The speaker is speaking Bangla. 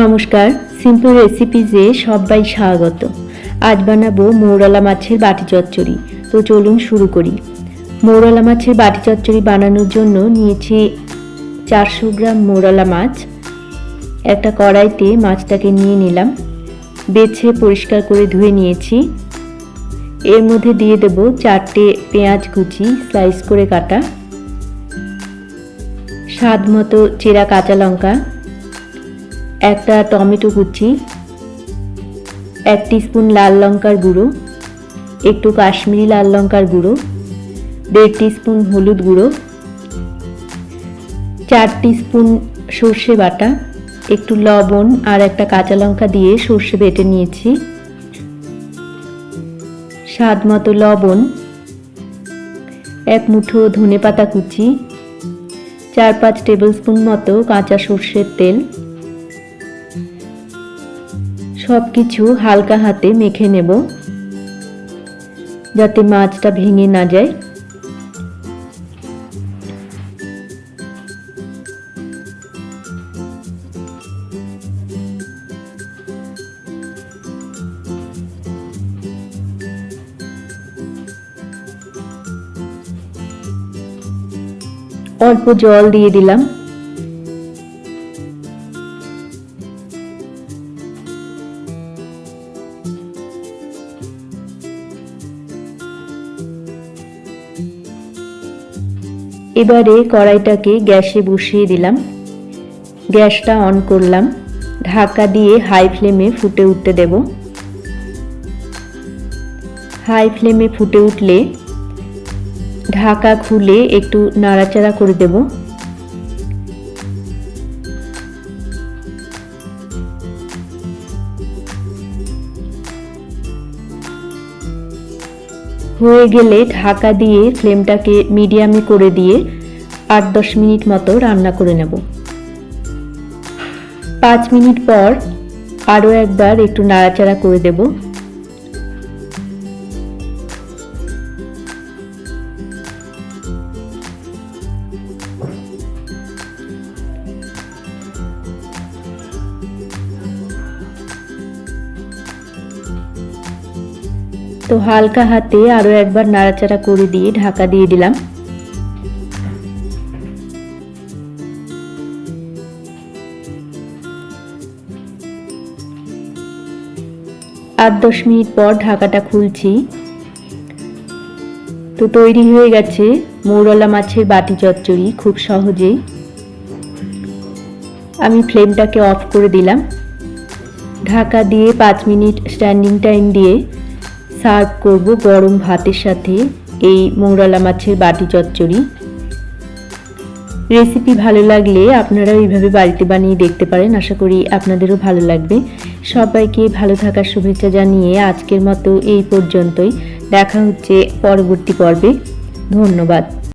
নমস্কার, সিম্পল রেসিপিজে সবাই স্বাগত। আজ বানাবো মৌরলা মাছের বাটি চচ্চড়ি। তো চলুন শুরু করি। মৌরলা মাছের বাটি চচ্চড়ি বানানোর জন্য নিয়েছি 400 গ্রাম মৌরলা মাছ। একটা কড়াইতে মাছটাকে নিয়ে নিলাম, বেছে পরিষ্কার করে ধুয়ে নিয়েছি। এর মধ্যে দিয়ে দেব 4টে পেঁয়াজ কুচি স্লাইস করে কাটা, স্বাদ মতো চেরা কাঁচা লঙ্কা, একটা টমেটো কুচি, 1 টিস্পুন লাল লঙ্কার গুঁড়ো, একটু কাশ্মীরি লাল লঙ্কার গুঁড়ো, 1.5 টিস্পুন হলুদ গুঁড়ো, 4 টিস্পুন সর্ষে বাটা, একটু লবণ আর একটা কাঁচা লঙ্কা দিয়ে সর্ষে বেটে নিয়েছি, স্বাদ মতো লবণ, 1 মুঠো ধনেপাতা কুচি, 4-5 টেবিলস্পুন মতো কাঁচা সর্ষের তেল। সব কিছু হালকা হাতে মেখে নেব যাতে মাছটা ভেঙে না যায়। অল্প জল দিয়ে দিলাম। এবারে কড়াইটাকে গ্যাসে বসিয়ে দিলাম, গ্যাসটা অন করলাম, ঢাকা দিয়ে হাই ফ্লেমে ফুটে উঠতে দেব। হাই ফ্লেমে ফুটে উঠলে ঢাকা খুলে একটু নাড়াচাড়া করে দেব। হয়ে গেলে ঢাকা দিয়ে ফ্লেমটাকে মিডিয়ামে করে দিয়ে 8-10 মিনিট মতো রান্না করে নেব। 5 মিনিট পর আরও একবার একটু নাড়াচাড়া করে দেব। তো হালকা হাতে আরো একবার নাড়াচাড়া করে দিয়ে ঢাকা দিয়ে দিলাম। 8-10 মিনিট পর ঢাকাটা খুলছি। তো তৈরি হয়ে গেছে মৌরলা মাছের বাটি চচ্চড়ি খুব সহজেই। আমি ফ্লেমটাকে অফ করে দিলাম, ঢাকা দিয়ে 5 মিনিট স্ট্যান্ডিং টাইম দিয়ে সার্ভ করব গরম ভাতের সাথে এই মৌরলা মাছের বাটি চচ্চড়ি। রেসিপি ভালো লাগলে আপনারা এইভাবে বাড়িতে বানিয়ে দেখতে পারেন, আশা করি আপনাদেরও ভালো লাগবে। সবাইকে ভালো থাকার শুভেচ্ছা জানিয়ে আজকের মতো এই পর্যন্তই। দেখা হচ্ছে পরবর্তী পর্বে। ধন্যবাদ।